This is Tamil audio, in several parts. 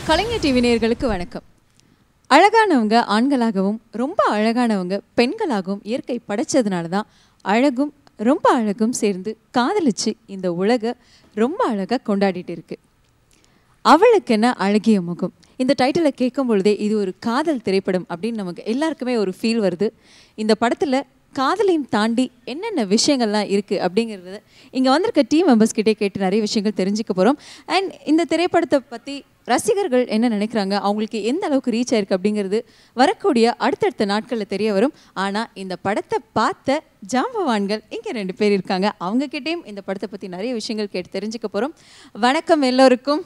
கலைஞர் டிவி நேயர்களுக்கு வணக்கம். அழகானவங்க ஆண்களாகவும் ரொம்ப அழகானவங்க பெண்களாகவும் இயற்கை படைச்சதுனால தான் அழகும் ரொம்ப அழகும் சேர்ந்து காதலிச்சு இந்த உலக ரொம்ப அழகாக கொண்டாடிட்டு இருக்கு. அவளுக்கென்ன அழகிய முகம். இந்த டைட்டிலை கேட்கும் பொழுதே இது ஒரு காதல் திரைப்படம் அப்படின்னு நமக்கு எல்லாருக்குமே ஒரு ஃபீல் வருது. இந்த படத்தில் காதலையும் தாண்டி என்னென்ன விஷயங்கள்லாம் இருக்குது அப்படிங்கிறத இங்கே வந்திருக்க டீம் மெம்பர்ஸ்கிட்டே கேட்டு நிறைய விஷயங்கள் தெரிஞ்சுக்க போகிறோம். அண்ட் இந்த திரைப்படத்தை பற்றி ரசிகர்கள் என்ன நினைக்கிறாங்க, அவங்களுக்கு எந்த அளவுக்கு ரீச் ஆயிருக்கு அப்படிங்கிறது வரக்கூடிய அடுத்தடுத்த நாட்களில் தெரிய வரும். ஆனால் இந்த படத்தை பார்த்த ஜாம்பவான்கள் இங்கே 2 பேர் இருக்காங்க. அவங்கக்கிட்டேயும் இந்த படத்தை பற்றி நிறைய விஷயங்கள் கேட்டு தெரிஞ்சுக்க போகிறோம். வணக்கம் எல்லோருக்கும்.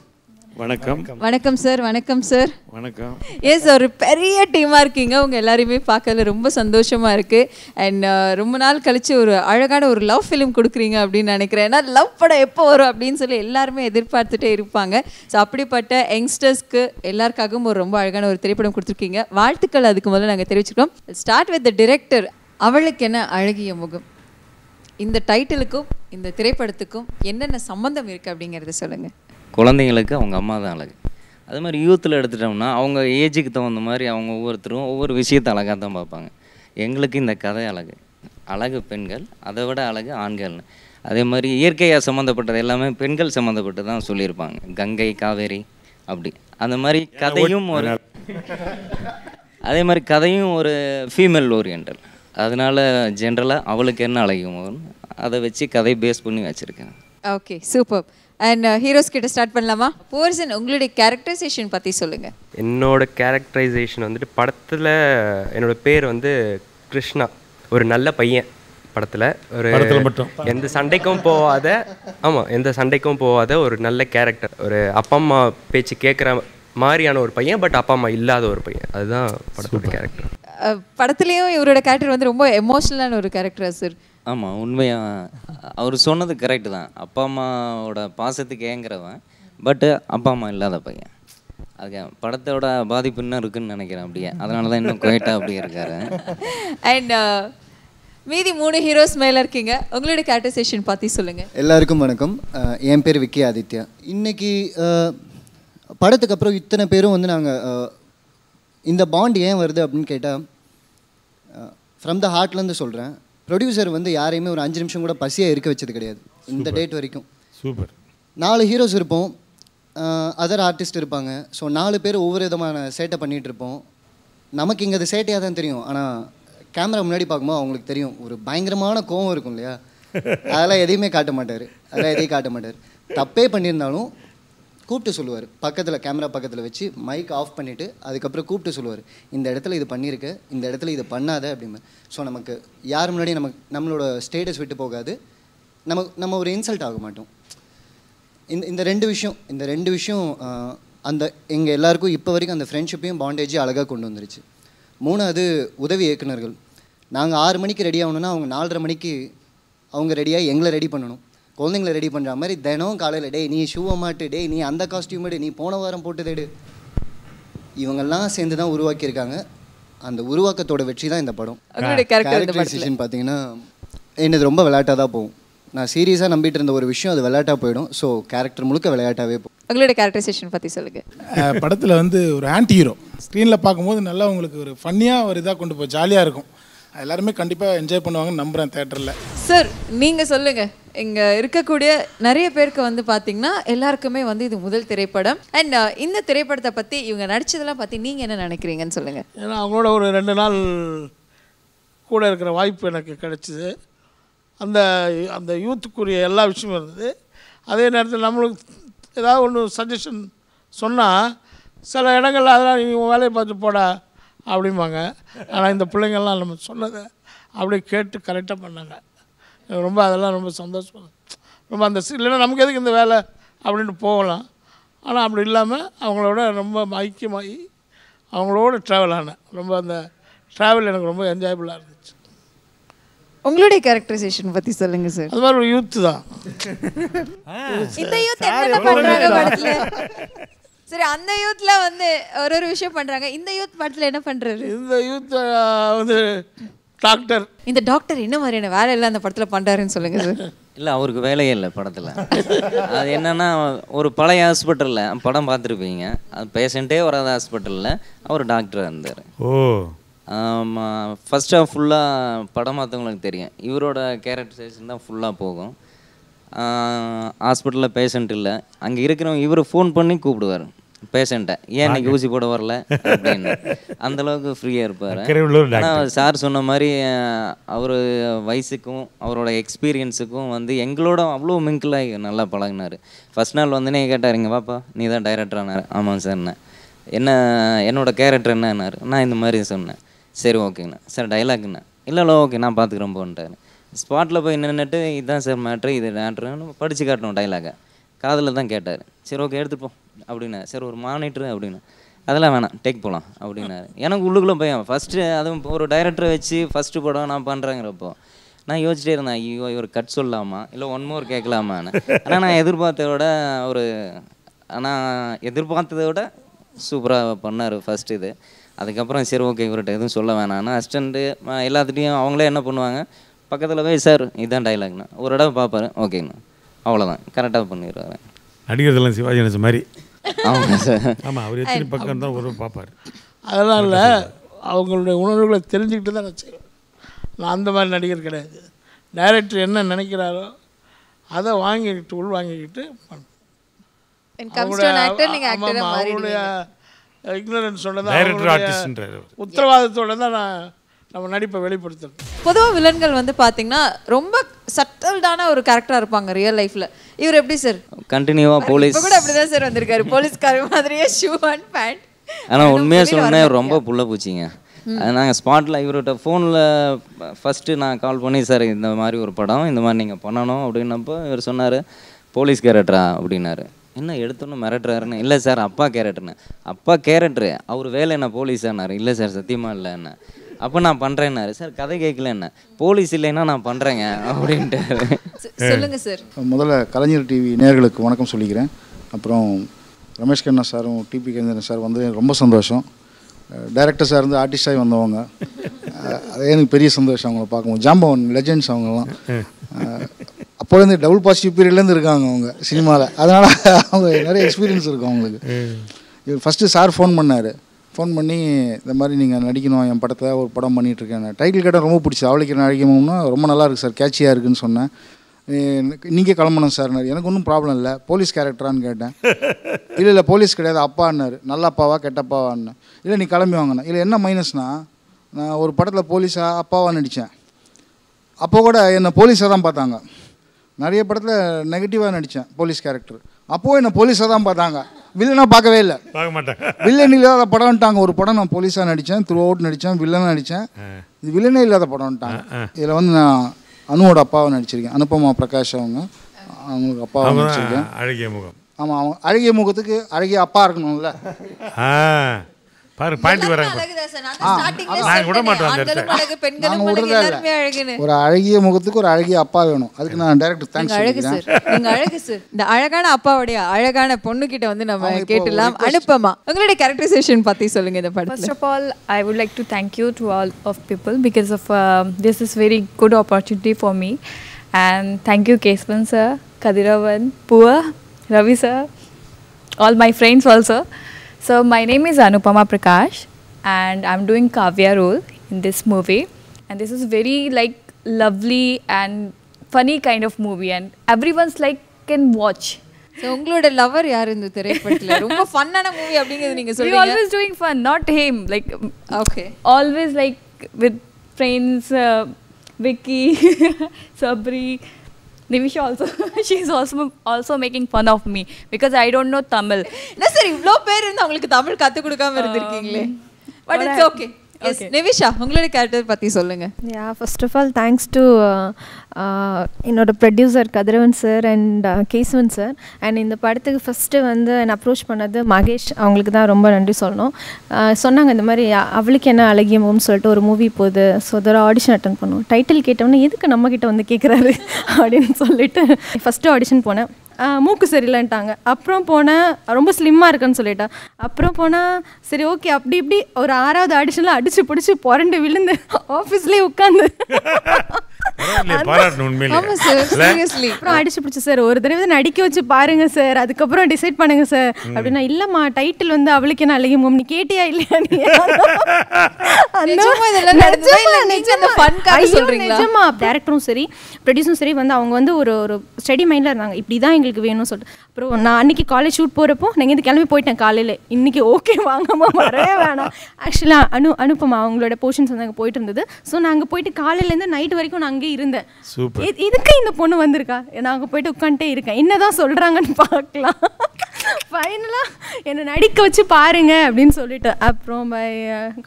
வணக்கம். வணக்கம் சார். வணக்கம் சார். வணக்கம். எஸ், ஒரு பெரிய டீமாக இருக்கீங்க. உங்கள் எல்லாரையுமே பார்க்கல ரொம்ப சந்தோஷமாக இருக்குது. அண்ட் ரொம்ப நாள் கழித்து ஒரு அழகான ஒரு லவ் ஃபிலிம் கொடுக்குறீங்க அப்படின்னு நினைக்கிறேன். ஏன்னா லவ் படம் எப்போ வரும் அப்படின்னு சொல்லி எல்லாருமே எதிர்பார்த்துட்டே இருப்பாங்க. ஸோ அப்படிப்பட்ட யங்ஸ்டர்ஸ்க்கு எல்லாருக்காகவும் ஒரு ரொம்ப அழகான ஒரு திரைப்படம் கொடுத்துருக்கீங்க. வாழ்த்துக்கள் அதுக்கு முதல்ல நாங்கள் தெரிவிச்சுக்கிறோம். Start with the director. அவளுக்கு என்ன அழகிய முகம், இந்த டைட்டிலுக்கும் இந்த திரைப்படத்துக்கும் என்னென்ன சம்மந்தம் இருக்குது அப்படிங்கிறத சொல்லுங்கள். குழந்தைங்களுக்கு அவங்க அம்மா தான் அழகு. அது மாதிரி யூத்தில் எடுத்துட்டோம்னா அவங்க ஏஜுக்கு தகுந்த மாதிரி அவங்க ஒவ்வொருத்தரும் ஒவ்வொரு விஷயத்தை அழகாக தான் பார்ப்பாங்க. எங்களுக்கு இந்த கதை அழகு, அழகு பெண்கள், அதை விட அழகு ஆண்கள்னு. அதே மாதிரி இயற்கையாக சம்மந்தப்பட்டது எல்லாமே பெண்கள் சம்மந்தப்பட்டு தான் சொல்லியிருப்பாங்க. கங்கை, காவேரி அப்படி. அந்த மாதிரி கதையும் ஒரு அதே மாதிரி கதையும் ஒரு ஃபீமேல் ஓரியன்டல். அதனால் ஜென்ரலாக அவளுக்கு என்ன அழகுமோ அதை வச்சு கதை பேஸ் பண்ணி வச்சுருக்கேன். Okay, super. அண்ட் ஹீரோஸ் கிட்ட ஸ்டார்ட் பண்ணலாமா? போர்சன், உங்களுடைய கேரக்டரைசேஷன் பற்றி சொல்லுங்கள். என்னோட கேரக்டரைசேஷன் வந்துட்டு படத்தில் என்னோட பேர் வந்து கிருஷ்ணா. ஒரு நல்ல பையன். படத்தில் ஒரு எந்த சண்டைக்கும் போகாத, ஆமாம், எந்த சண்டைக்கும் போகாத ஒரு நல்ல கேரக்டர். ஒரு அப்பா அம்மா பேச்சு கேட்குற மாதிரியான ஒரு பையன், பட் அப்பா அம்மா இல்லாத ஒரு பையன். அதுதான் படத்தோட கேரக்டர். படத்துலேயும் இவரோட கேரக்டர் வந்து ரொம்ப எமோஷ்னலான ஒரு கேரக்டரா சார்? ஆமாம், உண்மையாக அவர் சொன்னது கரெக்டு தான். அப்பா அம்மாவோட பாசத்துக்கு ஏங்குறவன், பட்டு அப்பா அம்மா இல்லாத பையன். அதுக்கு படத்தோட பாதிப்பு இன்னும் இருக்குன்னு நினைக்கிறேன். அப்படியே அதனால தான் இன்னும் குவைட்டாக அப்படியே இருக்காரு. அண்ட் மீதி 3 ஹீரோஸ் மேலே இருக்கீங்க. உங்களுடைய கேரக்டரைசேஷன் பற்றி சொல்லுங்கள். எல்லாருக்கும் வணக்கம். என் பேர் விக்கி ஆதித்யா. இன்றைக்கி படத்துக்கு அப்புறம் இத்தனை பேரும் வந்து நாங்கள் இந்த பாண்ட் ஏன் வருது அப்படின்னு கேட்டால், ஃப்ரம் த ஹார்ட்லேருந்து சொல்கிறேன். ப்ரொடியூசர் வந்து யாரையுமே ஒரு 5 நிமிஷம் கூட பசியாக இருக்க வச்சது கிடையாது இந்த டேட் வரைக்கும். சூப்பர். 4 ஹீரோஸ் இருப்போம், அதர் ஆர்டிஸ்ட் இருப்பாங்க. ஸோ 4 பேர் ஒவ்வொரு விதமான சேட்டை பண்ணிகிட்டு இருப்போம். நமக்கு இங்கே அது சேட்டையாக தான் தெரியும். ஆனால் கேமரா முன்னாடி பார்க்கும்போது அவங்களுக்கு தெரியும் ஒரு பயங்கரமான கோவம் இருக்கும் இல்லையா? அதெல்லாம் எதையுமே காட்ட மாட்டார். அதெல்லாம் எதையும் காட்ட மாட்டார். தப்பே பண்ணியிருந்தாலும் கூப்பிட்டு சொல்லுவார். பக்கத்தில் கேமரா பக்கத்தில் வச்சு மைக் ஆஃப் பண்ணிவிட்டு அதுக்கப்புறம் கூப்பிட்டு சொல்லுவார், இந்த இடத்துல இது பண்ணியிருக்க, இந்த இடத்துல இது பண்ணாத அப்படின்னு. ஸோ நமக்கு யார் முன்னாடி நம்மளோட ஸ்டேட்டஸ் விட்டு போகாது. நம்ம ஒரு இன்சல்ட் ஆக மாட்டோம். இந்த ரெண்டு விஷயம் அந்த எங்கள் எல்லாருக்கும் இப்போ வரைக்கும் அந்த ஃப்ரெண்ட்ஷிப்பையும் பாண்டேஜையும் அழகாக கொண்டு வந்துருச்சு. 3வது உதவி இயக்குனர்கள். நாங்கள் 6 மணிக்கு ரெடி ஆகணுன்னா அவங்க 4:30 மணிக்கு அவங்க ரெடியாக எங்களை ரெடி பண்ணணும். குழந்தைங்களை ரெடி பண்ணுற மாதிரி தினம் காலையில், டே நீ ஷூவை மாட்டு, டே நீ அந்த காஸ்டியூம் எடு, நீ போன வாரம் போட்டுதேடு. இவங்கெல்லாம் சேர்ந்து தான் உருவாக்கியிருக்காங்க. அந்த உருவாக்கத்தோட வெற்றி தான் இந்த படம். கேரக்டரைசேஷன் பார்த்தீங்கன்னா என்னது ரொம்ப விளையாட்டாக தான் போகும். நான் சீரியஸாக நம்பிட்டு இருந்த ஒரு விஷயம் அது விளையாட்டாக போயிடும். ஸோ கேரக்டர் முழுக்க விளையாட்டாகவே போகும். உங்களுடைய கேரக்டரைசேஷன் பற்றி சொல்லுங்கள். படத்தில் வந்து ஒரு ஆன்டி ஹீரோ ஸ்க்ரீனில் பார்க்கும்போது நல்லா உங்களுக்கு ஒரு ஃபன்னியாக ஒரு இதாக கொண்டு போய் ஜாலியாக இருக்கும். எல்லாருமே கண்டிப்பாக என்ஜாய் பண்ணுவாங்கன்னு நம்புகிறேன் தேட்டரில். சார், நீங்கள் சொல்லுங்கள். இங்கே இருக்கக்கூடிய நிறைய பேருக்கு வந்து பார்த்தீங்கன்னா எல்லாருக்குமே வந்து இது முதல் திரைப்படம். அண்ட் இந்த திரைப்படத்தை பற்றி இவங்க நடிச்சதெல்லாம் பற்றி நீங்கள் என்ன நினைக்கிறீங்கன்னு சொல்லுங்கள். ஏன்னா அவங்களோட ஒரு 2 நாள் கூட இருக்கிற வாய்ப்பு எனக்கு கிடச்சிது. அந்த யூத்துக்குரிய எல்லா விஷயமும் இருந்தது. அதே நேரத்தில் நம்மளுக்கு ஏதாவது ஒன்று சஜஷன் சொன்னால் சில இடங்களில் அதெல்லாம் நீ வேலையை பார்த்து போடா அப்படிம்பாங்க. ஆனால் இந்த பிள்ளைங்கள்லாம் நம்ம சொன்னதை அப்படியே கேட்டு கரெக்டாக பண்ணாங்க. ரொம்ப அதெல்லாம் ரொம்ப சந்தோஷமாக ரொம்ப அந்த இல்லைன்னா நமக்கு எதுக்கு இந்த வேலை அப்படின்ட்டு போகலாம். ஆனால் அப்படி இல்லாமல் அவங்களோட ரொம்ப ஐக்கியமாகி அவங்களோட ட்ராவல் ஆனேன். ரொம்ப அந்த ட்ராவல் எனக்கு ரொம்ப என்ஜாயபுளாக இருந்துச்சு. உங்களுடைய கேரக்டரைசேஷன் பற்றி சொல்லுங்கள் சார். அது மாதிரி ஒரு யூத்து தான். இந்த யூத் என்ன பண்ணுறாங்க படத்தில்? சரி, அந்த யூத்தில் வந்து ஒரு விஷயம் பண்ணுறாங்க. இந்த யூத் படத்தில் என்ன பண்ணுறாரு? இந்த யூத் வந்து டாக்டர். இந்த டாக்டர் என்ன மாதிரியான வேலை எல்லாம் அந்த படத்தில் பண்ணுறாருன்னு சொல்லுங்கள் சார். இல்லை அவருக்கு வேலையே இல்லை படத்தில். அது என்னென்னா ஒரு பழைய ஹாஸ்பிட்டலில் படம் பார்த்துருப்பீங்க, அது பேஷண்ட்டே வராத ஹாஸ்பிட்டலில் அவர் டாக்டராக இருந்தார். ஃபஸ்ட் ஹாஃப் ஃபுல்லாக படம் பார்த்தவங்களுக்கு தெரியும், இவரோட கேரக்டரைசேஷன் தான் ஃபுல்லாக போகும். ஹாஸ்பிட்டலில் பேஷண்ட் இல்லை, அங்கே இருக்கிறவங்க இவர் ஃபோன் பண்ணி கூப்பிடுவார் பேஷண்ட்டை, ஏன் இன்னைக்கு ஊசி போட வரல அப்படின்னு. அந்தளவுக்கு ஃப்ரீயாக இருப்பார். ஆனால் சார் சொன்ன மாதிரி அவர் வயசுக்கும் அவரோட எக்ஸ்பீரியன்ஸுக்கும் வந்து எங்களோட அவ்வளோ மிங்கிளாகி நல்லா பழகினார். ஃபஸ்ட் நாள் வந்து நீ கேட்டார், இங்கே வாப்பா நீ தான் டைரக்டரானார். ஆமாம் சார்ண்ணே. என்னோடய கேரக்டர் என்னன்னாரு. நான் இந்த மாதிரி சொன்னேன். சரி ஓகேண்ணா. சார் டைலாக்ண்ணா. இல்லை ஓகே நான் பார்த்துக்குறேன் போன்ட்டார். ஸ்பாட்டில் போய் நின்றுட்டு இதுதான் சார் மேட்ரு, இது மேட்ருன்னு படித்து காட்டணும் டைலாகை. காதில் தான் கேட்டார். சரி ஓகே எடுத்துப்போம் அப்படின்னா. சரி ஒரு மானிட்ரு அப்படின்னா. அதெல்லாம் வேணாம் டேக் போகலாம் அப்படின்னாரு. எனக்கு உள்ளுக்குள்ளே பையன் ஃபஸ்ட்டு அதுவும் ஒரு டைரக்டரை வச்சு ஃபஸ்ட்டு படம் நான் பண்ணுறேங்கிறப்போ நான் யோசிச்சிட்டே இருந்தேன், ஐயோ இவர் கட் சொல்லலாமா இல்லை ஒன் மோர் கேட்கலாமான்னு. ஆனால் நான் எதிர்பார்த்ததை விட சூப்பராக பண்ணார் ஃபஸ்ட்டு இது. அதுக்கப்புறம் சரி ஓகே இவர்கிட்ட எதுவும் சொல்ல வேணாம்னா அசிஸ்டண்ட்டு எல்லாத்துட்டையும் அவங்களே என்ன பண்ணுவாங்க, பக்கத்தில் போய் சார் இதுதான் டைலாக்ண்ணா ஒரு இடம் பார்ப்பாரு, ஓகேண்ணா அவ்வளோதான் கரெக்டாக பண்ணிடுவாரு. நடிகர்லாம் சிவாஜி கணேச மாதிரி. ஆமாம் சார். ஆமாம் அவர் எத்தனை பக்கம் தான் ஒரு பார்ப்பார். அதெல்லாம் இல்லை, அவங்களுடைய உணர்வுகளை தெரிஞ்சுக்கிட்டு தான் நான் செய்வேன். நான் அந்த மாதிரி நடிகர் கிடையாது. டைரக்டர் என்ன நினைக்கிறாரோ அதை வாங்கிக்கிட்டு உள்வாங்கிக்கிட்டு பண்ணுவேன். அவங்களுடைய இக்னரன்ஸோட தான் உத்தரவாதத்தோட தான் நான் நம்ம நடிப்பை வெளிப்படுத்தணும். பொதுவாக வில்லன்கள் வந்து பார்த்தீங்கன்னா ரொம்ப சட்டல்டான ஒரு கேரக்டராக இருப்பாங்க ரியல் லைஃப்பில். இவர் எப்படி சார் கண்டினியூவாக போலீஸ் கூட அப்படி தான் சார் வந்திருக்காரு, போலீஸ்கார மாதிரியே ஷூ அண்ட் பேண்ட். ஆனால் உண்மையாக சொன்னேன் ரொம்ப புள்ள பூச்சிங்க. நாங்கள் ஸ்பாட்டில் இவர்கிட்ட ஃபோனில் ஃபஸ்ட்டு நான் கால் பண்ணி சார் இந்த மாதிரி ஒரு படம் இந்த மாதிரி நீங்கள் பண்ணணும் அப்படின்னப்போ இவர் சொன்னார் போலீஸ் கேரக்டரா அப்படின்னாரு. என்ன எடுத்தோன்னு மிரட்டுறாருன்னு. இல்லை சார் அப்பா கேரக்டர்னு. அப்பா கேரக்டரு அவர் வேலை என்ன போலீஸானார். இல்லை சார் சத்தியமாக இல்லை என்ன. அப்போ நான் பண்ணுறேன்னாரு. சார் கதை கேட்கல என்ன போலீஸ் இல்லைன்னா நான் பண்ணுறேங்க அப்படின்ட்டு. சொல்லுங்கள் சார். முதல்ல கலைஞர் டிவி நேயர்களுக்கு வணக்கம் சொல்லிக்கிறேன். அப்புறம் ரமேஷ் கண்ணா சாரும் டிபி கேந்திரன் சார் வந்து ரொம்ப சந்தோஷம். டைரக்டர் சார் வந்து ஆர்டிஸ்டாகி வந்தவங்க, அதே எனக்கு பெரிய சந்தோஷம் அவங்கள பார்க்கும்போது. ஜாம்பவன் லெஜெண்ட்ஸ் அவங்கெல்லாம் அப்போலேருந்து டபுள் பாசிட்டிவ் பீரியட்லேருந்து இருக்காங்க அவங்க சினிமாவில். அதனால் அவங்க நிறைய எக்ஸ்பீரியன்ஸ் இருக்கும் அவங்களுக்கு. இவர் ஃபஸ்ட்டு சார் ஃபோன் பண்ணார். ஃபோன் பண்ணி இந்த மாதிரி நீங்கள் நடிக்கணும் என் படத்தை ஒரு படம் பண்ணிகிட்ருக்கேன். டைட்டில் கேட்டால் ரொம்ப பிடிச்சி அவளுக்கு நடிக்கணும்னா ரொம்ப நல்லா இருக்குது சார், கேட்சியாக இருக்குதுன்னு சொன்னேன். நீங்கள் கிளம்பணும் சார். எனக்கு ஒன்றும் ப்ராப்ளம் இல்லை, போலீஸ் கேரக்டரான்னு கேட்டேன். இல்லை போலீஸ் கிடையாது அப்பான்னாரு. நல்ல அப்பாவா கெட்டப்பாவான்னு. இல்லை நீ கிளம்பி வாங்கினேன். இல்லை என்ன மைனஸ்னால் நான் ஒரு படத்தில் போலீஸாக அப்பாவாக நடித்தேன். அப்போ கூட என்னை போலீஸாக தான் பார்த்தாங்க. நிறைய படத்தில் நெகட்டிவாக நடித்தேன் போலீஸ் கேரக்டர். அப்போது என்னை போலீஸாக தான் பார்த்தாங்க, வில்லனாக பார்க்கவே இல்லை. பார்க்க மாட்டேன். வில்லன் இல்லாத படம்ட்டாங்க. ஒரு படம் நான் போலீஸாக நடித்தேன், த்ரூ அவுட் நடித்தேன், வில்லனாக நடித்தேன். இது வில்லனே இல்லாத படம்ட்டாங்க. இதில் வந்து நான் அனுவோட அப்பாவை நடிச்சிருக்கேன், அனுபமா பிரகாஷ் அவங்களுக்கு அப்பாவை நடிச்சிருக்கேன். அழகிய முகம். ஆமாம், அவங்க அழகிய முகத்துக்கு அழகிய அப்பா இருக்கணும்ல. பாரு பாண்டி வராங்க. ஒரு அழகிய முகத்துக்கு ஒரு அழகிய அப்பா வேணும். அதுக்கு நான் டைரக்டர் தேங்க்ஸ் சொல்லிக்கிறேன். இந்த அழகான அப்பாவுடைய அழகான பொண்ணு கிட்ட வந்து நம்ம கேட்டலாம். அனுப்பமா உங்களுடைய கேரக்டரைசேஷன் பத்தி சொல்லுங்க இந்த படத்துல. First of all, I would like to thank you to all of people because of this is very good opportunity for me, and thank you Kesvan sir, Kadiravan, Pua, Ravi sir, all my friends also. So my name is Anupama Prakash and I'm doing Kavya role in this movie, and this is very like lovely and funny kind of movie and everyone's like can watch. So உங்களோட லவர் யார் இந்த திரைப்படத்துல? ரொம்ப ஃபன்னான மூவி அப்படிங்கிறது நீங்க சொல்றீங்க. We always doing fun, not him, like okay, always like with friends, Vicky, Sabri, Nivisha also. She's also making fun of me because I don't know Tamil. என்ன சார் இவ்ளோ பேர் இருந்து உங்களுக்கு தமிழ் கத்து கொடுக்காம இருந்திருக்கீங்களே. But it's okay. Yes, Nivisha, உங்களுடைய கேரக்டர் பத்தி சொல்லுங்க. Yeah, first of all thanks to என்னோட producer Kathiravan sir and Kesavan sir. And இந்த படத்துக்கு ஃபஸ்ட்டு வந்து என்னை அப்ரோச் பண்ணது மகேஷ், அவங்களுக்கு தான் ரொம்ப நன்றி சொல்லணும். சொன்னாங்க இந்த மாதிரி அவளுக்கு என்ன அழகிய முகம்னு சொல்லிட்டு ஒரு மூவி போகுது, ஸோ அதோட ஆடிஷன் அட்டன் பண்ணுவோம். டைட்டில் கேட்டோன்னே எதுக்கு நம்மக்கிட்ட வந்து கேட்குறாரு அப்படின்னு சொல்லிட்டு ஃபஸ்ட்டு ஆடிஷன் போனேன். மூக்கு சரியில்லைன்ட்டாங்க. அப்புறம் போனேன், ரொம்ப ஸ்லிம்மாக இருக்குன்னு சொல்லிட்டேன். அப்புறம் போனால் சரி ஓகே அப்படி இப்படி ஒரு 6வது ஆடிஷனில் அடித்து பிடிச்சி புரண்டு விழுந்து ஆஃபீஸ்லேயே உட்காந்து பாராட்டணும் உண்மையிலே. ஆமா சார், சீரியஸ்லி. அப்புறம் அடிச்சு பிடிச்சி சார் ஒரு தடவை நடிக்க வச்சு பாருங்க சார், அதுக்கப்புறம் டிசைட் பண்ணுங்க சார் அப்படின்னா, இல்லம்மா டைட்டில் வந்து அவளுக்கு என்ன அழகிய முகம், நீ கேட்டியா இல்லையா நீ? நிஜமா இதெல்லாம் நடந்ததா இல்ல நீங்க அந்த ஃபன்காக சொல்றீங்களா? நிஜமா டைரக்டரும் சரி ப்ரொடியூசரும் சரி வந்து அவங்க வந்து ஒரு ஸ்டடி மைண்டில் இருந்தாங்க, இப்படி தான் எங்களுக்கு வேணும்னு சொல்லிட்டு. அப்புறம் நான் அன்றைக்கி காலேஜ் ஷூட் போகிறப்போ நான் இங்கேருந்து கிளம்பி போயிட்டேன் காலையில், இன்றைக்கி ஓகே வாங்கம்மா வரவே வேணாம். ஆக்சுவலாக அனுப்பமா அவங்களோட போர்ஷன்ஸ் வந்து அங்கே போயிட்டு இருந்தது. ஸோ நான் அங்கே போயிட்டு காலையிலேருந்து நைட் வரைக்கும் நான் அங்கேயே இருந்தேன். இதுக்கு இந்த பொண்ணு வந்திருக்கா, நான் அங்கே போயிட்டு உட்காந்துட்டே இருக்கேன், என்ன தான் சொல்கிறாங்கன்னு பார்க்கலாம். ஃபைனலாக என்னை நடிக்க வச்சு பாருங்க அப்படின்னு சொல்லிட்டு, அப்புறம் பை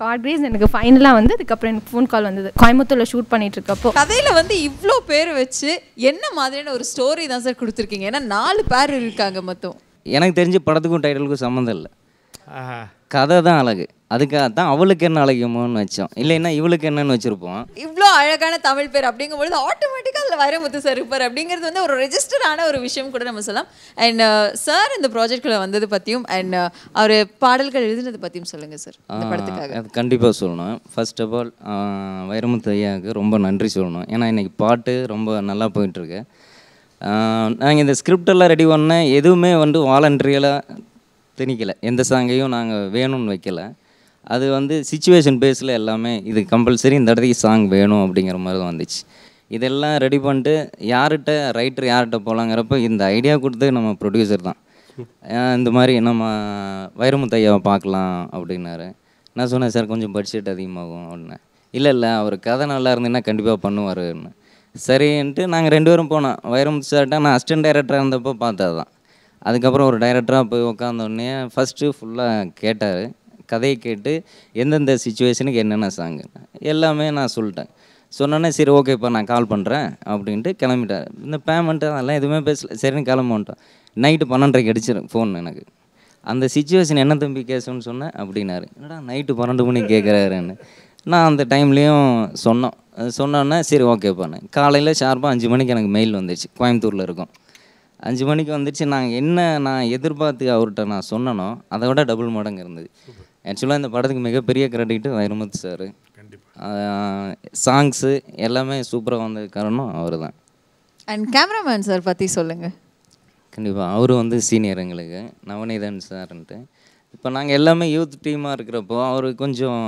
காட் கிரேஸ் எனக்கு ஃபைனலாக வந்து அதுக்கப்புறம் எனக்கு ஃபோன் கால் வந்தது, கோயம்புத்தூரில் ஷூட் பண்ணிட்டு இருக்கப்போ. கதையில் வந்து இவ்வளோ பேர் வச்சு என்ன மாதிரியான ஒரு ஸ்டோரி தான் சார் கொடுத்துருக்கீங்க? ஏன்னா 4 பேர் இருக்காங்க மொத்தம். எனக்கு தெரிஞ்சு படத்துக்கும் டைட்டிலுக்கும் சம்மந்தம் இல்லை, கதை தான் அழகு. அதுக்காக தான் அவளுக்கு என்ன அழகியமோன்னு வச்சோம், இல்லைன்னா இவளுக்கு என்னன்னு வச்சுருப்போம். இவ்வளோ அழகான தமிழ் பேர் அப்படிங்கும்பொழுது ஆட்டோமேட்டிக்காக அதில் வைரமுத்து சார் இருப்பார் அப்படிங்கிறது வந்து ஒரு ரெஜிஸ்டர்டான ஒரு விஷயம் கூட நம்ம சொல்லலாம். அண்ட் சார் இந்த ப்ராஜெக்டில் வந்தது பற்றியும் அண்ட் அவர் பாடல்கள் எழுதினது பற்றியும் சொல்லுங்கள் சார் இந்த படத்துக்காக. அது கண்டிப்பாக சொல்லணும். ஃபர்ஸ்ட் ஆஃப் ஆல் வைரமுத்து ஐயாவுக்கு ரொம்ப நன்றி சொல்லணும். ஏன்னா இன்றைக்கி பாட்டு ரொம்ப நல்லா போயிட்டுருக்கு. நாங்கள் இந்த ஸ்கிரிப்டெல்லாம் ரெடி பண்ண எதுவுமே வந்து வாலண்டரியலாக திணிக்கலை, எந்த சாங்கையும் நாங்கள் வேணும்னு வைக்கலை. அது வந்து சிச்சுவேஷன் பேஸில் எல்லாமே இது கம்பல்சரி இந்த இடத்துக்கு சாங் வேணும் அப்படிங்கிற மாதிரி தான் வந்துச்சு. இதெல்லாம் ரெடி பண்ணிட்டு யார்கிட்ட ரைட்டர் யார்கிட்ட போகலாங்கிறப்ப இந்த ஐடியா கொடுத்து நம்ம ப்ரொடியூசர் தான். இந்த மாதிரி நம்ம வைரமுத்து ஐயாவை பார்க்கலாம் அப்படின்னாரு. நான் சொன்னேன் சார் கொஞ்சம் பட்ஜெட் அதிகமாகும் அப்படின்னேன். இல்லை அவர் கதை நல்லா இருந்ததுன்னா கண்டிப்பாக பண்ணுவாருன்னு. சரின்ட்டு நாங்கள் 2 பேரும் போனோம். வைரமுத்து சார்கிட்ட நான் அசிஸ்டன்ட் டைரக்டராக இருந்தப்போ பார்த்தது தான். அதுக்கப்புறம் ஒரு டைரக்டராக போய் உட்காந்தோடனே ஃபஸ்ட்டு ஃபுல்லாக கேட்டார், கதையை கேட்டு எந்தெந்த சிச்சுவேஷனுக்கு என்னென்ன சாங்கு எல்லாமே நான் சொல்லிட்டேன். சொன்னோன்னே சரி ஓகேப்பா நான் கால் பண்ணுறேன் அப்படின்ட்டு கிளம்பிட்டார். இந்த பேமெண்ட்டு அதெல்லாம் எதுவுமே பேசல, சரின்னு கிளம்பிட்டோம். நைட்டு 12:30 அடிச்சிடும் ஃபோன் எனக்கு. அந்த சிச்சுவேஷன் என்ன தம்பி கேஸுன்னு சொன்னேன் அப்படின்னாரு. என்னடா நைட்டு 12 மணிக்கு கேட்குறாருன்னு. நான் அந்த டைம்லேயும் சொன்னோன்னே சரி ஓகேப்பான்னு. காலையில் ஷார்ப்பாக 5 மணிக்கு எனக்கு மெயில் வந்துடுச்சு, கோயம்புத்தூரில் இருக்கோம். 5 மணிக்கு வந்துடுச்சு. நான் எதிர்பார்த்து அவர்கிட்ட நான் சொன்னனோ அதை விட டபுள் மடங்கு இருந்தது. ஆக்சுவலாக இந்த படத்துக்கு மிகப்பெரிய கிரெடிட்டு வைரமுத்து சார். சாங்ஸு எல்லாமே சூப்பராக வந்தது காரணம் அவர் தான். அண்ட் கேமராமேன் சார் பற்றி சொல்லுங்கள். கண்டிப்பாக அவர் வந்து சீனியர் எங்களுக்கு, நவநீதன் சார்ன்ட்டு. இப்போ நாங்கள் எல்லாமே யூத் டீமாக இருக்கிறப்போ அவர் கொஞ்சம்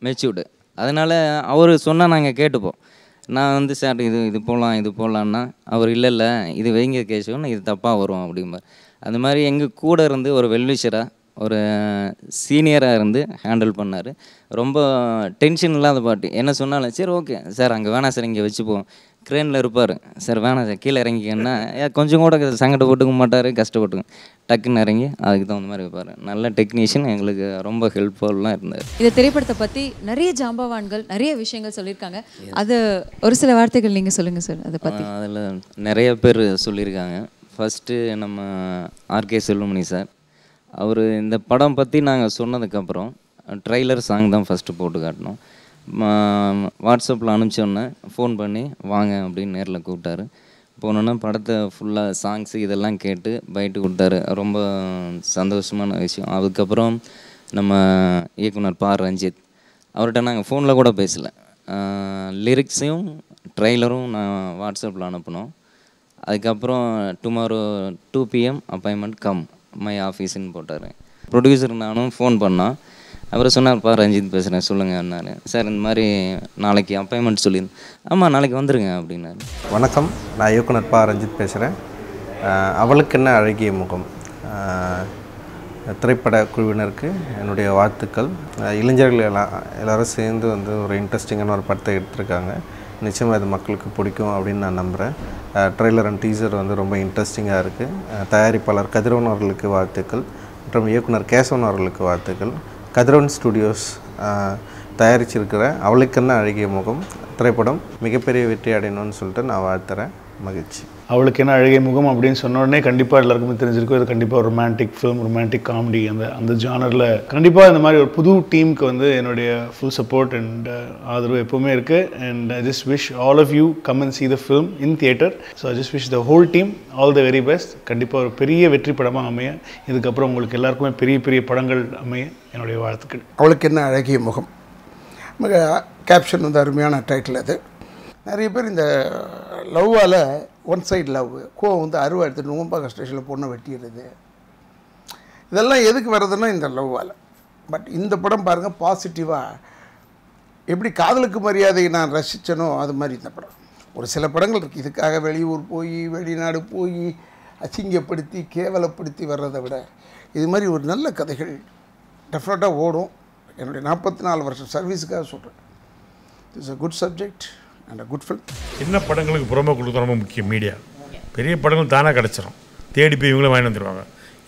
மெச்சூர்டு, அதனால் அவர் சொன்னால் நாங்கள் கேட்டுப்போம். நான் வந்து சார் இது போகலான்னா அவர் இல்லை இது வைங்க கேஷுன்னு இது தப்பாக வரும் அப்படிம்பார். அந்த மாதிரி எங்கள் கூட இருந்து ஒரு வெல்விஷராக ஒரு சீனியராக இருந்து ஹேண்டில் பண்ணார். ரொம்ப டென்ஷன் இல்லாத பாட்டு என்ன சொன்னாலும் சரி ஓகே சார் அங்கே வேணாம் சார் இங்கே வச்சுப்போம். க்ரேனில் இருப்பார் சார், வேணாம் சார் கீழே இறங்கிக்கன்னா கொஞ்சம் கூட சங்கடப்பட்டுக்க மாட்டார், கஷ்டப்பட்டுக்கும் டக்குன்னு இறங்கி அதுக்கு தகுந்த மாதிரி வைப்பார். நல்ல டெக்னீஷியன், எங்களுக்கு ரொம்ப ஹெல்ப்ஃபுல்லாக இருந்தார். இந்த திரைப்படத்தை பற்றி நிறைய ஜாம்பவான்கள் நிறைய விஷயங்கள் சொல்லியிருக்காங்க, அது ஒரு சில வார்த்தைகள் நீங்கள் சொல்லுங்கள் சார் அதை பற்றி. அதில் நிறைய பேர் சொல்லியிருக்காங்க. ஃபஸ்ட்டு நம்ம ஆர்கே செல்வமணி சார், அவர் இந்த படம் பற்றி நாங்கள் சொன்னதுக்கப்புறம் ட்ரெய்லர் சாங் தான் ஃபஸ்ட்டு போட்டு காட்டினோம். வாட்ஸ்அப்பில் அனுப்பிச்சோன்னே ஃபோன் பண்ணி வாங்க அப்படின்னு நேரில் கூப்பிட்டாரு. போனோன்னா படத்தை ஃபுல்லாக சாங்ஸு இதெல்லாம் கேட்டு பைட்டு கொடுத்தாரு. ரொம்ப சந்தோஷமான விஷயம். அதுக்கப்புறம் நம்ம இயக்குனர் பா ரஞ்சித் அவர்கிட்ட நாங்கள் ஃபோனில் கூட பேசலை, லிரிக்ஸையும் ட்ரெய்லரும் நான் வாட்ஸ்அப்பில் அனுப்பினோம். அதுக்கப்புறம் tomorrow 2 PM appointment come my ஆஃபீஸுன்னு போட்டார். ப்ரொடியூசர் நானும் ஃபோன் பண்ணோம். அவர் சொன்னார் பா ரஞ்சித் பேசுகிறேன் சொல்லுங்கன்னாரு. சார் இந்த மாதிரி நாளைக்கு அப்பாயின்மெண்ட் சொல்லியிருந்தேன். ஆமாம் நாளைக்கு வந்துடுங்க அப்படின்னாரு. வணக்கம், நான் இயக்குனர் பா ரஞ்சித் பேசுகிறேன். அவளுக்கு என்ன அழகிய முகம் திரைப்பட குழுவினருக்கு என்னுடைய வாழ்த்துக்கள். இளைஞர்கள் எல்லோரும் சேர்ந்து வந்து ஒரு இன்ட்ரெஸ்டிங்கான ஒரு படத்தை எடுத்திருக்காங்க. நிச்சயமாக இது மக்களுக்கு பிடிக்கும் அப்படின்னு நான் நம்புகிறேன். ட்ரெய்லர் அண்ட் டீசர் வந்து ரொம்ப இன்ட்ரெஸ்டிங்காக இருக்குது. தயாரிப்பாளர் கதிரவன் அவர்களுக்கு வாழ்த்துக்கள் மற்றும் இயக்குனர் கேசவன் அவர்களுக்கு வாழ்த்துக்கள். கதிரவன் ஸ்டுடியோஸ் தயாரிச்சிருக்கிற அவளுக்கென்ன அழகிய முகம் திரைப்படம் மிகப்பெரிய வெற்றி அடையணும்னு சொல்லிட்டு நான் வாழ்த்துறேன். மகிழ்ச்சி. அவளுக்கு என்ன அழகிய முகம் அப்படின்னு சொன்ன உடனே கண்டிப்பாக எல்லாருக்குமே தெரிஞ்சிருக்கும், இது கண்டிப்பாக ஒரு ரொமான்டிக் ஃபிலிம், ரொமான்டிக் காமெடி. அந்த ஜானரில் கண்டிப்பாக இந்த மாதிரி ஒரு புது டீமுக்கு வந்து என்னுடைய ஃபுல் சப்போர்ட் அண்ட் ஆதரவு எப்போவுமே இருக்குது. And I just wish all of you come and see the film in theatre. So I just wish the whole team all the very best. கண்டிப்பாக ஒரு பெரிய வெற்றி படமாக அமைய, இதுக்கப்புறம் உங்களுக்கு எல்லாருக்குமே பெரிய பெரிய படங்கள் அமைய என்னுடைய வாழ்த்துக்கள். அவளுக்கு என்ன அழகிய முகம், கேப்ஷன் வந்து அருமையான டைட்டில் அது. நிறைய பேர் இந்த லவ்வால் ஒன் சைடு லவ் கோவம் வந்து அருவா எடுத்துட்டு நோம்பாக ஸ்டேஷனில் பொண்ணை வெட்டிடுறது, இதெல்லாம் எதுக்கு வர்றதுன்னா இந்த லவ்வால். பட் இந்த படம் பாருங்கள், பாசிட்டிவாக எப்படி காதலுக்கு மரியாதையை நான் ரசித்தனோ அது மாதிரி இந்த படம். ஒரு சில படங்கள் இருக்குது இதுக்காக வெளியூர் போய் வெளிநாடு போய் அசிங்கப்படுத்தி கேவலப்படுத்தி வர்றதை விட இது மாதிரி ஒரு நல்ல கதைகள் டெஃபினட்டாக ஓடும். என்னுடைய 44 வருஷம் சர்வீஸுக்காக சொல்கிறேன். It's a good subject and a good film. சின்ன படங்களுக்கு புறமே கொடுக்க ரொம்ப முக்கியம் மீடியா. பெரிய படங்கள் தானாக கிடச்சிரும், தேடி போய் இவங்களே வாங்கி வந்துடுவாங்க.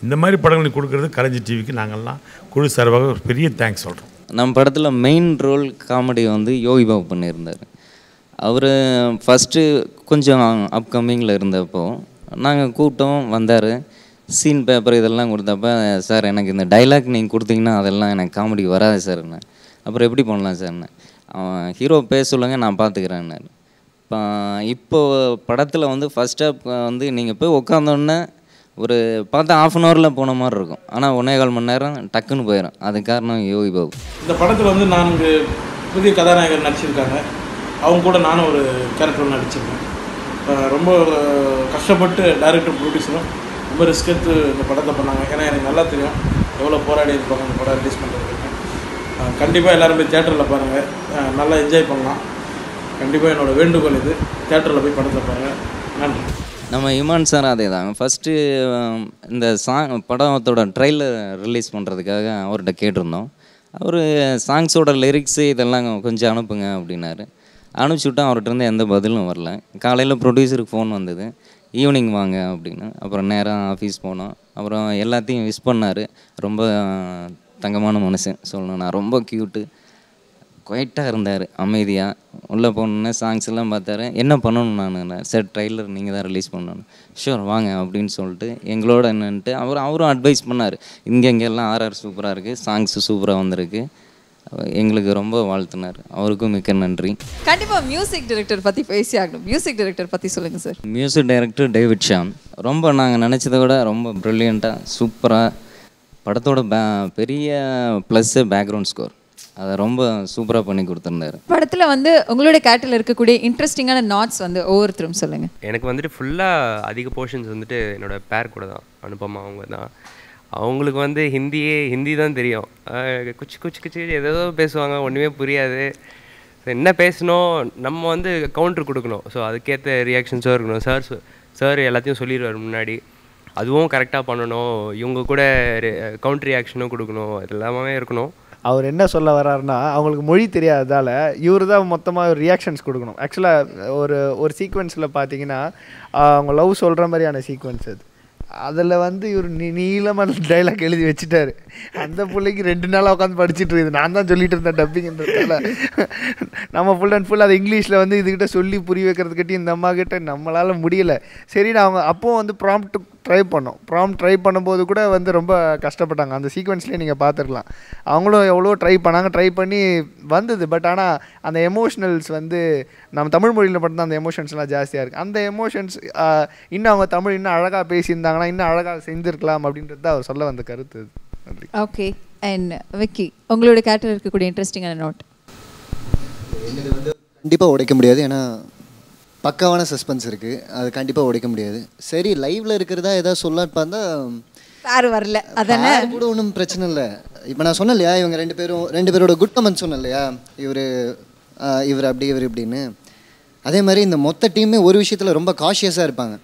இந்த மாதிரி படங்களுக்கு கொடுக்குறது கலைஞர் டிவிக்கு நாங்கள்லாம் குழு சார்பாக ஒரு பெரிய தேங்க்ஸ் சொல்கிறோம். நம்ம படத்தில் மெயின் ரோல் காமெடி வந்து யோகி பாபு பண்ணியிருந்தார். அவர் ஃபஸ்ட்டு கொஞ்சம் அப்கமிங்கில் இருந்தப்போ நாங்கள் கூப்பிட்டோம், வந்தார். சீன் பேப்பர் இதெல்லாம் கொடுத்தப்ப, சார் எனக்கு இந்த டைலாக் நீங்கள் கொடுத்தீங்கன்னா அதெல்லாம் எனக்கு காமெடி வராது சார். அப்புறம் எப்படி பண்ணலாம் சார்ண்ணே? அவன் ஹீரோ பேச சொல்லுங்க, நான் பார்த்துக்கிறேன்னாரு. இப்போ படத்தில் வந்து ஃபஸ்ட் ஹாப் வந்து நீங்கள் போய் உட்காந்தோன்னே ஒரு பார்த்தா ½ அன் ஹவரில் போன மாதிரி இருக்கும், ஆனால் 1.25 மணி நேரம் டக்குன்னு போயிடும். அது காரணம் யோகி பாபு. இந்த படத்தில் வந்து 4 புதிய கதாநாயகர் நடிச்சிருக்காங்க. அவங்க கூட நானும் ஒரு கேரக்டர் நடிச்சிருக்கேன். ரொம்ப கஷ்டப்பட்டு டைரக்டர் ப்ரொடியூசரும் ரொம்ப ரிஸ்க் எடுத்து இந்த படத்தை பண்ணாங்க. ஏன்னா எனக்கு நல்லா தெரியும் எவ்வளோ போராடி இருப்பாங்க இந்த படம் ரிலீஸ் பண்ணுறதுக்கு. கண்டிப்பாக எல்லோரும் போய் தேட்டரில் பாருங்கள், நல்லா என்ஜாய் பண்ணலாம். கண்டிப்பாக என்னோடய வேண்டுகோள் இது, தேட்டரில் போய் படத்தை பாருங்கள். நன்றி. நம்ம இமான் சார் அதே தான் ஃபஸ்ட்டு இந்த படத்தோட ட்ரெய்லர் ரிலீஸ் பண்ணுறதுக்காக அவர்கிட்ட கேட்டிருந்தோம். அவர் சாங்ஸோட லிரிக்ஸு இதெல்லாம் கொஞ்சம் அனுப்புங்க அப்படின்னாரு. அனுப்பிச்சுட்டா அவர்கிட்ட இருந்து எந்த பதிலும் வரல. காலையில் ப்ரொடியூசருக்கு ஃபோன் வந்தது, ஈவினிங் வாங்க அப்படின்னு. அப்புறம் நேராக ஆஃபீஸ் போனோம். அப்புறம் எல்லாத்தையும் விஷ் பண்ணார். ரொம்ப தங்கமான மனுஷன் சொல்லணும்னா, ரொம்ப க்யூட்டு, குவைட்டாக இருந்தார், அமைதியாக. உள்ளே போனோன்னே சாங்ஸ் எல்லாம் பார்த்தாரு. என்ன பண்ணணும் நான்? சார் ட்ரெய்லர் நீங்கள் தான் ரிலீஸ் பண்ணணும். ஷூர் வாங்க அப்படின்னு சொல்லிட்டு எங்களோட என்னன்ட்டு அவரும் அட்வைஸ் பண்ணார். இங்கெல்லாம் ஆர்ஆர் சூப்பராக இருக்குது, சாங்ஸு சூப்பராக வந்திருக்கு. எங்களுக்கு ரொம்ப வாழ்த்தினார். அவருக்கும் மிக்க நன்றி. கண்டிப்பாக மியூசிக் டைரக்டர் பற்றி பேசி ஆகணும். மியூசிக் டைரக்டர் பற்றி சொல்லுங்கள் sir. Music director David Shaan ரொம்ப நாங்கள் நினச்சதை விட ரொம்ப ப்ரில்லியண்ட்டாக சூப்பராக படத்தோட பெரிய ப்ளஸ்ஸு பேக்ரவுண்ட் ஸ்கோர் அதை ரொம்ப சூப்பராக பண்ணி கொடுத்துருந்தாரு. படத்தில் வந்து உங்களுடைய கேரக்டரில் இருக்கக்கூடிய இன்ட்ரெஸ்டிங்கான நாட்ஸ் வந்து ஒவ்வொருத்தரும் சொல்லுங்கள். எனக்கு வந்துட்டு ஃபுல்லாக அதிக போர்ஷன்ஸ் வந்துட்டு என்னோடய பேர் கூட தான், அனுபமா அவங்க தான். அவங்களுக்கு வந்து ஹிந்தி தான் தெரியும். குச்சி குச்சி குச்சி ஏதோ பேசுவாங்க, ஒன்றுமே புரியாது. என்ன பேசணும், நம்ம வந்து கவுண்ட்ரு கொடுக்கணும். ஸோ அதுக்கேற்ற ரியாக்ஷன்ஸும் இருக்கணும். சார் எல்லாத்தையும் சொல்லிடுவார் முன்னாடி, அதுவும் கரெக்டாக பண்ணணும். இவங்க கூட கவுண்டர் ரியாக்ஷனும் கொடுக்கணும், இது எல்லாமே இருக்கணும். அவர் என்ன சொல்ல வர்றாருன்னா, அவங்களுக்கு மொழி தெரியாததால் இவர் தான் மொத்தமாக ரியாக்ஷன்ஸ் கொடுக்கணும். ஆக்சுவலாக ஒரு சீக்வன்ஸில் பார்த்தீங்கன்னா அவங்க லவ் சொல்கிற மாதிரியான சீக்வன்ஸ் அது. அதில் வந்து இவர் நீளமான டைலாக் எழுதி வச்சுட்டாரு. அந்த பிள்ளைக்கு 2 நாளாக உட்காந்து படிச்சுட்டு இருக்குது. நான் தான் சொல்லிட்டு இருந்தேன் டப்பிங்கிறதால. நம்ம ஃபுல் அண்ட் ஃபுல் அதை இங்கிலீஷில் வந்து இதுக்கிட்ட சொல்லி புரிய வைக்கிறதுக்கிட்டே இந்த அம்மா கிட்ட நம்மளால் முடியலை. சரி, அவங்க அப்போது வந்து ப்ராம்ப்ட் ட்ரை பண்ணும்போது கூட வந்து ரொம்ப கஷ்டப்பட்டாங்க. அந்த சீக்வன்ஸ்லேயே நீங்கள் பார்த்துருக்கலாம். அவங்களும் எவ்வளோ ட்ரை பண்ணி வந்தது. பட் ஆனால் அந்த எமோஷனல்ஸ் வந்து நம்ம தமிழ் மொழியில் மட்டும்தான் அந்த எமோஷன்ஸ்லாம் ஜாஸ்தியாக இருக்குது. அந்த எமோஷன்ஸ் இன்னும் அவங்க தமிழ் இன்னும் அழகாக பேசியிருந்தாங்கன்னா இன்னும் அழகாக செஞ்சுருக்கலாம் அப்படின்றது தான் அவர் சொல்ல வந்த கருத்து. நன்றி. ஓகே. அண்ட் விக்கி, உங்களோட கேரக்டர் இருக்கக்கூடிய இன்ட்ரெஸ்டிங்கான நோட். கண்டிப்பாக உடைக்க முடியாது, ஏன்னா பக்காவான சஸ்பென்ஸ் இருக்குது, அது கண்டிப்பாக உடைக்க முடியாது. சரி, லைவில் இருக்கிறதா ஏதாவது சொல்லான்னு பார்த்தா யாரும் வரல, அதானே கூட ஒன்றும் பிரச்சனை இல்லை. இப்போ நான் சொன்னேன் இல்லையா, இவங்க ரெண்டு பேரோட குட் கமெண்ட் சொன்னேன் இல்லையா, இவர் அப்படி இவர் இப்படின்னு. அதே மாதிரி இந்த மொத்த டீமே ஒரு விஷயத்தில் ரொம்ப காஷியஸாக இருப்பாங்க.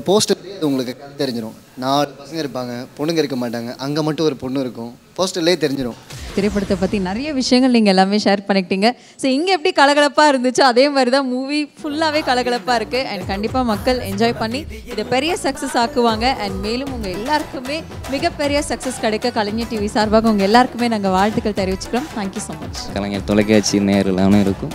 போஸ்டர்லேயே உங்களுக்கு தெரிஞ்சிடும். 4 பசங்க இருப்பாங்க, பொண்ணுங்க இருக்க மாட்டாங்க, அங்கே மட்டும் ஒரு பொண்ணு இருக்கும், போஸ்டர்லேயே தெரிஞ்சிடும். திரைப்படத்தை பற்றி நிறைய விஷயங்கள் நீங்கள் எல்லாமே ஷேர் பண்ணிக்கிட்டீங்க. ஸோ இங்கே எப்படி கலகலப்பாக இருந்துச்சோ அதே மாதிரி தான் மூவி ஃபுல்லாகவே கலகலப்பாக இருக்குது. அண்ட் கண்டிப்பாக மக்கள் என்ஜாய் பண்ணி இதை பெரிய சக்ஸஸ் ஆக்குவாங்க. அண்ட் மேலும் உங்கள் எல்லாருக்குமே மிகப்பெரிய சக்ஸஸ் கிடைக்க கலைஞர் டிவி சார்பாக உங்கள் எல்லாருக்குமே நாங்கள் வாழ்த்துக்கள் தெரிவிச்சுக்கிறோம். Thank you so much. கலைஞர் தொலைக்காட்சி நேரில் இருக்கும்.